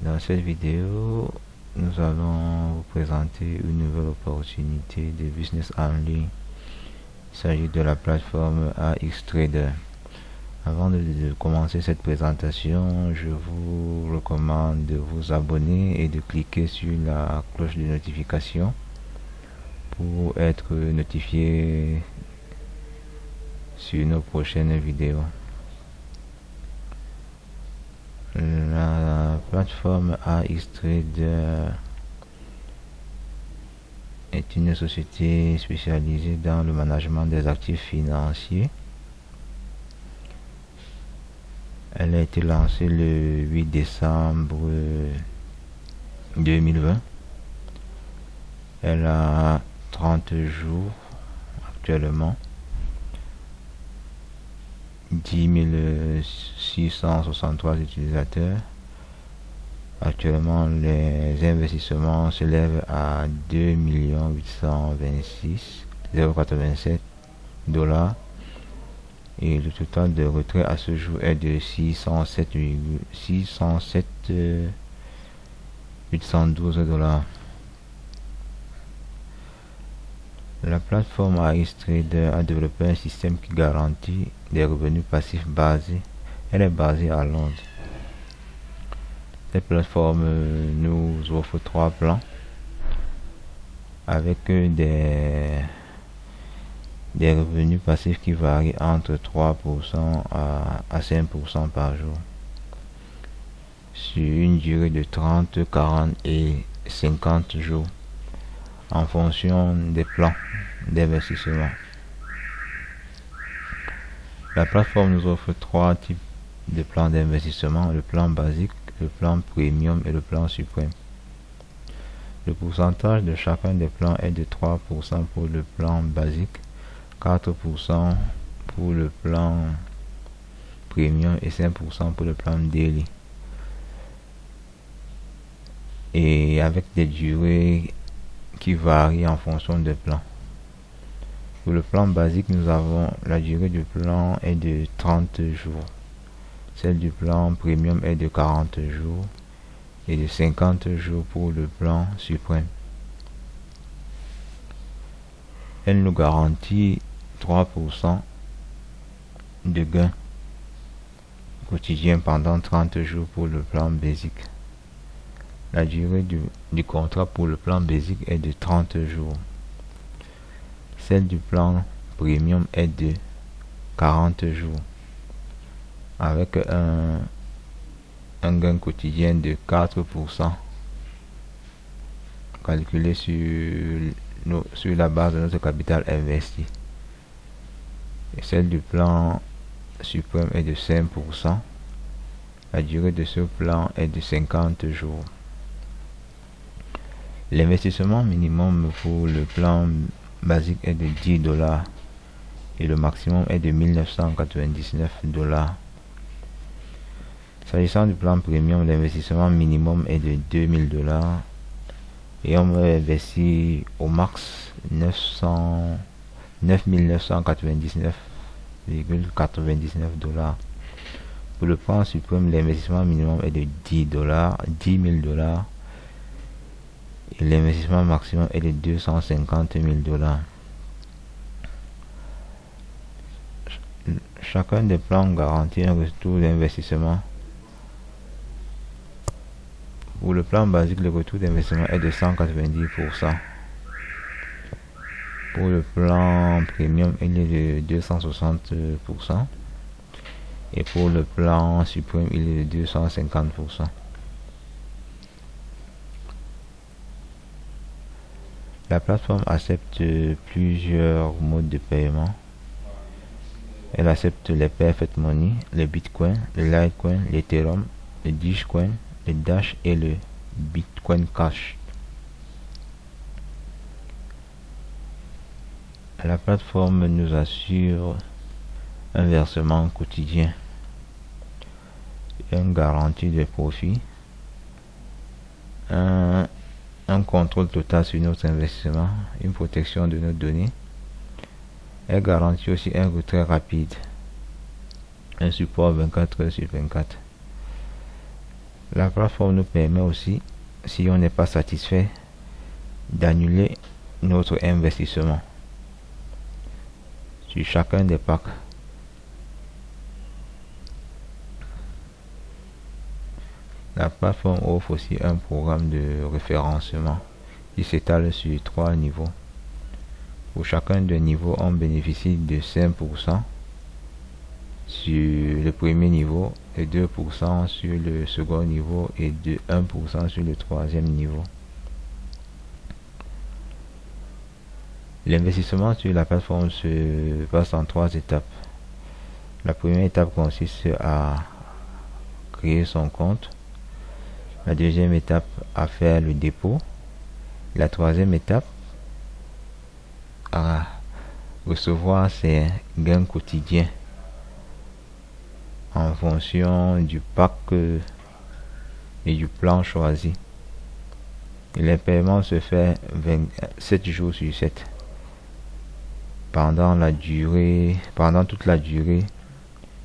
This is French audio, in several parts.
Dans cette vidéo, nous allons vous présenter une nouvelle opportunité de business en ligne. Il s'agit de la plateforme AXTrader. Avant de commencer cette présentation, je vous recommande de vous abonner et de cliquer sur la cloche de notification pour être notifié sur nos prochaines vidéos. La plateforme AXTrader est une société spécialisée dans le management des actifs financiers. Elle a été lancée le 8 décembre 2020. Elle a 30 jours actuellement. 10 663 utilisateurs. Actuellement, les investissements s'élèvent à 2 826 087 $. Et le total de retrait à ce jour est de 607 812 $. La plateforme AXTrader a développé un système qui garantit des revenus passifs basés. Elle est basée à Londres. Cette plateforme nous offre 3 plans avec des revenus passifs qui varient entre 3% à 5% par jour sur une durée de 30, 40 et 50 jours en fonction des plans d'investissement. La plateforme nous offre 3 types de plans d'investissement: le plan basique, le plan premium et le plan suprême. Le pourcentage de chacun des plans est de 3% pour le plan basique, 4% pour le plan premium et 5% pour le plan daily, et avec des durées qui varient en fonction des plans. Pour le plan basique, nous avons la durée du plan est de 30 jours. Celle du plan premium est de 40 jours et de 50 jours pour le plan suprême. Elle nous garantit 3% de gain quotidien pendant 30 jours pour le plan basique. La durée du contrat pour le plan basique est de 30 jours. Celle du plan premium est de 40 jours avec un gain quotidien de 4% calculé sur la base de notre capital investi. Et celle du plan suprême est de 5%. La durée de ce plan est de 50 jours. L'investissement minimum pour le plan basique est de 10 $ et le maximum est de 1999 $. S'agissant du plan premium, l'investissement minimum est de 2000 $ et on peut investir au max 9 999,99 $. Pour le plan suprême, l'investissement minimum est de 10 000 $ et l'investissement maximum est de 250 000 $. Chacun des plans garantit un retour d'investissement. Pour le plan basique, le retour d'investissement est de 190%. Pour le plan premium, il est de 260%. Et pour le plan suprême, il est de 250%. La plateforme accepte plusieurs modes de paiement. Elle accepte les Perfect Money, le Bitcoin, le Litecoin, l'Ethereum, le Dogecoin, le Dash et le Bitcoin Cash. La plateforme nous assure un versement quotidien, une garantie de profit, un contrôle total sur notre investissement, une protection de nos données. Elle garantit aussi un retrait rapide, un support 24 heures sur 24. La plateforme nous permet aussi, si on n'est pas satisfait, d'annuler notre investissement sur chacun des packs. La plateforme offre aussi un programme de référencement qui s'étale sur 3 niveaux. Pour chacun des niveaux, on bénéficie de 5% sur le premier niveau, et 2% sur le second niveau et de 1% sur le troisième niveau. L'investissement sur la plateforme se passe en 3 étapes. La première étape consiste à créer son compte. La deuxième étape, à faire le dépôt. La troisième étape, à recevoir ses gains quotidiens en fonction du pack et du plan choisi. Et les paiements se font 7 jours sur 7 pendant toute la durée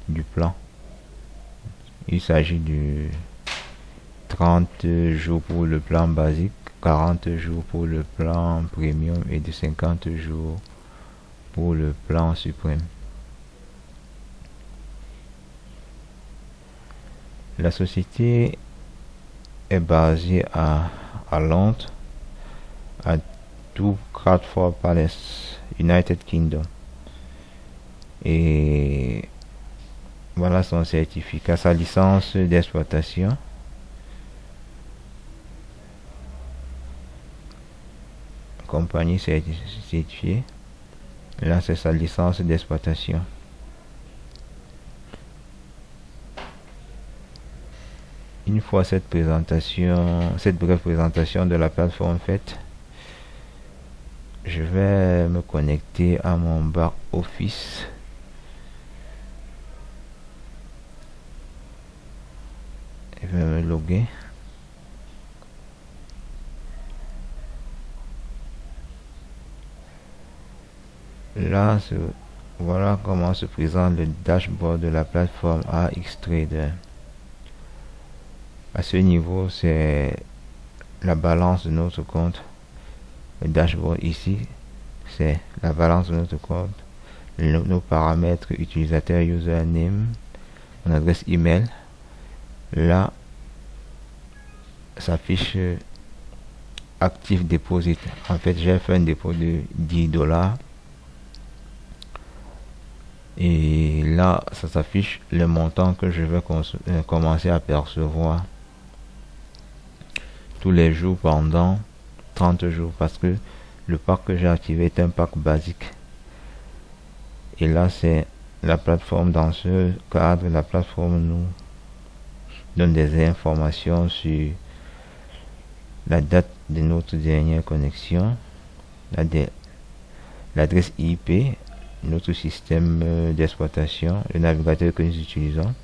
du plan. Il s'agit de 30 jours pour le plan basique, 40 jours pour le plan premium et de 50 jours pour le plan suprême. La société est basée à Londres, à 2 Crawford Palace, United Kingdom. Et voilà son certificat, sa licence d'exploitation. Compagnie certifiée. Là, c'est sa licence d'exploitation. Une fois cette brève présentation de la plateforme faite, je vais me connecter à mon back office. Je vais me loguer. Là, voilà comment se présente le dashboard de la plateforme AXTrader. À ce niveau, c'est la balance de notre compte. Le dashboard ici, c'est la balance de notre compte. Nos paramètres utilisateur, username, mon adresse email. Là, s'affiche active deposit. En fait, j'ai fait un dépôt de $10. Et là, ça s'affiche le montant que je vais commencer à percevoir tous les jours pendant 30 jours, parce que le pack que j'ai activé est un pack basique. Et là, c'est la plateforme. Dans ce cadre, la plateforme nous donne des informations sur la date de notre dernière connexion, l'adresse IP, notre système d'exploitation, le navigateur que nous utilisons.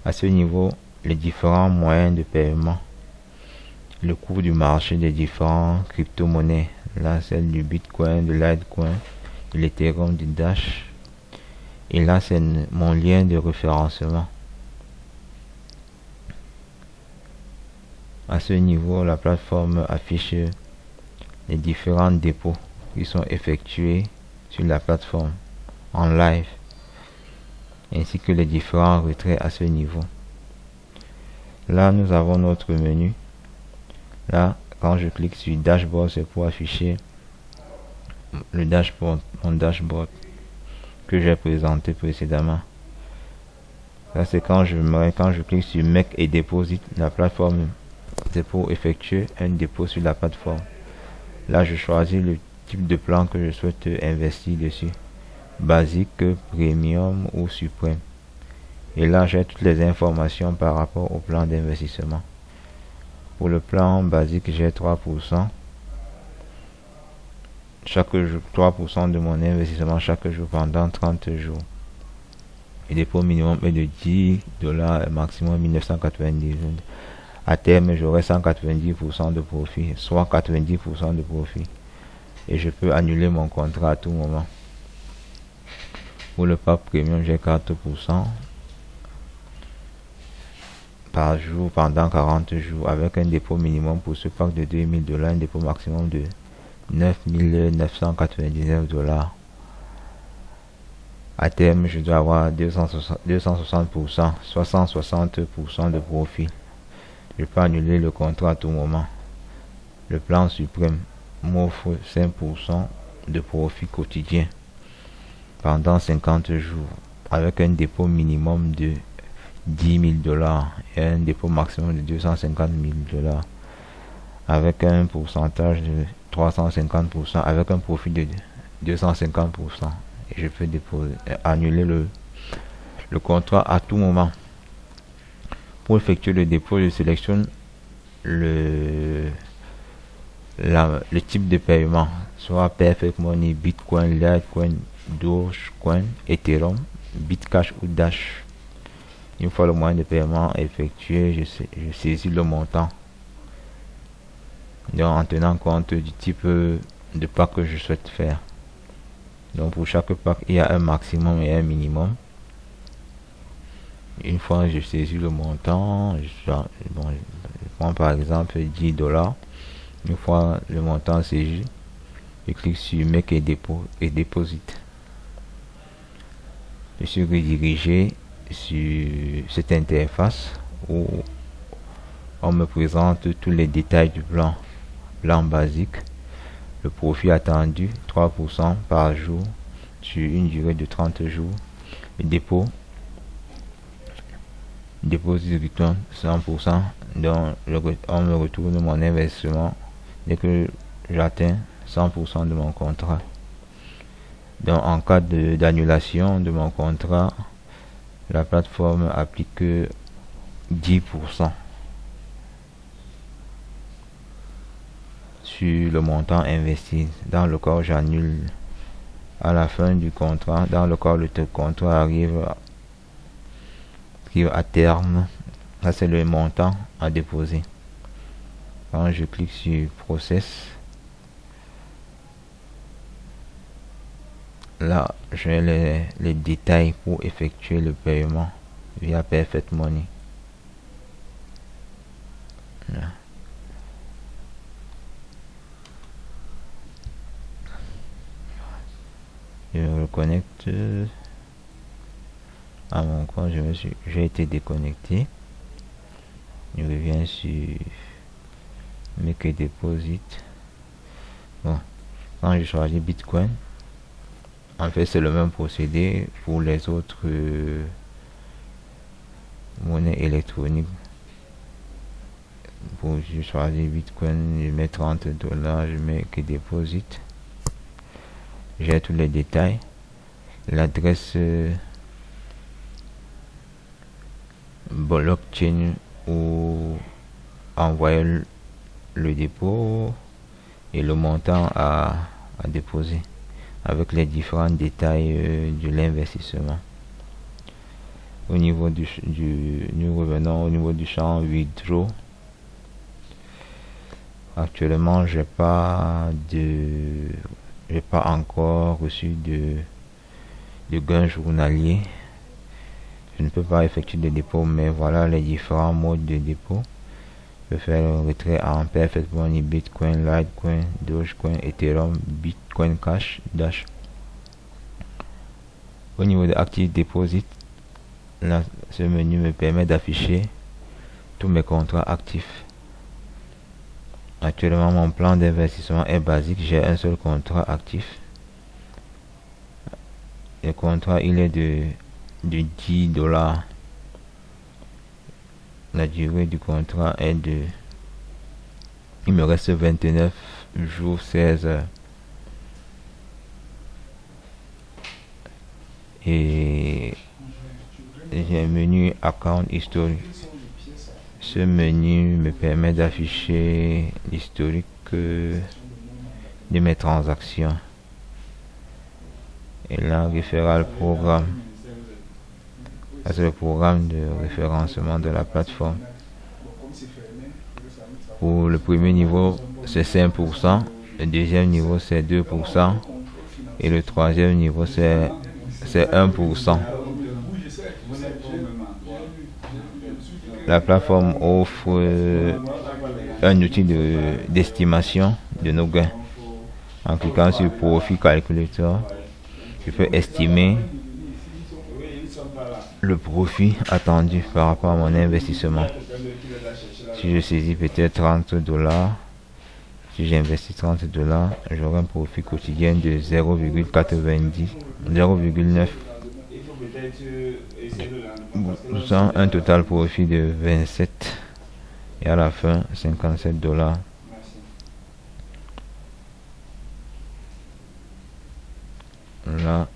À ce niveau, les différents moyens de paiement, le cours du marché des différents crypto-monnaies, là celle du Bitcoin, de Litecoin, de l'Ethereum, du Dash. Et là, c'est mon lien de référencement. À ce niveau, la plateforme affiche les différents dépôts qui sont effectués sur la plateforme en live, ainsi que les différents retraits à ce niveau. Là, nous avons notre menu. Là, quand je clique sur dashboard, c'est pour afficher le dashboard, mon dashboard que j'ai présenté précédemment. Là, c'est quand je clique sur Make et Deposit, la plateforme, c'est pour effectuer un dépôt sur la plateforme. Là, je choisis le type de plan que je souhaite investir dessus, basique, premium ou suprême. Et là, j'ai toutes les informations par rapport au plan d'investissement. Pour le plan basique, j'ai 3%. Chaque jour, 3% de mon investissement chaque jour pendant 30 jours. Et dépôt minimum est de $10, maximum 1990. À terme, j'aurai 190% de profit, soit 90% de profit. Et je peux annuler mon contrat à tout moment. Pour le pack premium, j'ai 4%. par jour pendant 40 jours avec un dépôt minimum pour ce pack de $2000, un dépôt maximum de $9,999. À terme, je dois avoir 260%, 60% de profit. Je peux annuler le contrat à tout moment. Le plan suprême m'offre 5% de profit quotidien pendant 50 jours avec un dépôt minimum de $10,000 et un dépôt maximum de $250,000 avec un pourcentage de 350% avec un profit de 250%. Et je peux annuler le contrat à tout moment. Pour effectuer le dépôt, je sélectionne le type de paiement, soit Perfect Money, Bitcoin, Litecoin, Dogecoin, Ethereum, Bitcash ou Dash. Une fois le moyen de paiement effectué, je saisis le montant. Donc en tenant compte du type de pack que je souhaite faire. Donc pour chaque pack, il y a un maximum et un minimum. Une fois je saisis le montant, je prends par exemple $10. Une fois le montant saisi, je clique sur Make et Deposit. Je suis redirigé sur cette interface où on me présente tous les détails du plan basique. Le profit attendu 3% par jour sur une durée de 30 jours. Le dépôt return 100%. Donc on me retourne mon investissement dès que j'atteins 100% de mon contrat. Donc en cas d'annulation de mon contrat, la plateforme applique 10% sur le montant investi. Dans le cas où j'annule à la fin du contrat, dans le cas où le contrat arrive à terme, ça c'est le montant à déposer. Quand je clique sur Process, là j'ai les détails pour effectuer le paiement via Perfect Money. Là. Je me reconnecte à mon compte. J'ai été déconnecté. Je reviens sur Make a Deposit. Bon, quand je choisis Bitcoin, en fait c'est le même procédé pour les autres monnaies électroniques. Pour je choisis Bitcoin, je mets $30, je mets que Deposit. J'ai tous les détails, l'adresse blockchain où envoyer le dépôt et le montant à déposer avec les différents détails de l'investissement. Au niveau nous revenons au niveau du champ withdraw. Actuellement, j'ai pas encore reçu de gain journalier. Je ne peux pas effectuer de dépôt, mais voilà les différents modes de dépôt. Je peux faire le retrait en Perfect Money, Bitcoin, Litecoin, Dogecoin, Ethereum, Bitcoin Cash, Dash. Au niveau de Active Deposit, là, ce menu me permet d'afficher tous mes contrats actifs. Actuellement, mon plan d'investissement est basique. J'ai un seul contrat actif. Le contrat, il est de $10. La durée du contrat est il me reste 29 jours, 16 heures. Et j'ai un menu Account History. Ce menu me permet d'afficher l'historique de mes transactions. Et là, référal programme. Ça, c'est le programme de référencement de la plateforme. Pour le premier niveau, c'est 5%. Le deuxième niveau, c'est 2%. Et le troisième niveau, c'est 1%. La plateforme offre un outil d'estimation de nos gains. En cliquant sur Profit Calculator, je peux estimer le profit attendu par rapport à mon investissement. Si je saisis peut-être 30 $, si j'investis 30 $, j'aurai un profit quotidien de 0,90, 0,9. Sans un total profit de 27 et à la fin 57 $. Là,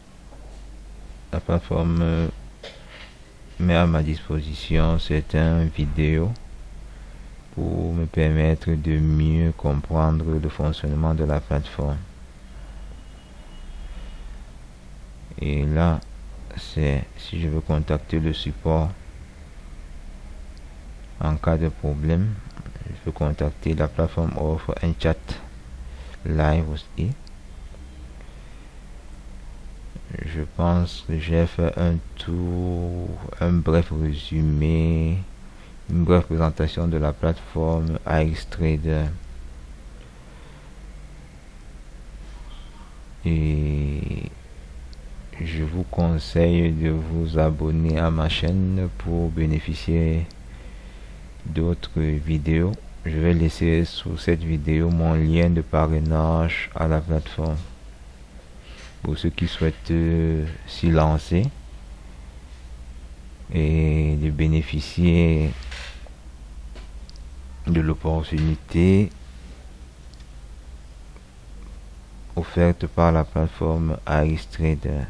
la plateforme met à ma disposition certaines vidéos pour me permettre de mieux comprendre le fonctionnement de la plateforme. Et là, c'est si je veux contacter le support en cas de problème, je peux contacter. La plateforme offre un chat live aussi. Je pense que j'ai fait un tour, un bref résumé, une brève présentation de la plateforme AXTrader. Et je vous conseille de vous abonner à ma chaîne pour bénéficier d'autres vidéos. Je vais laisser sous cette vidéo mon lien de parrainage à la plateforme pour ceux qui souhaitent s'y lancer et de bénéficier de l'opportunité offerte par la plateforme AXTrader.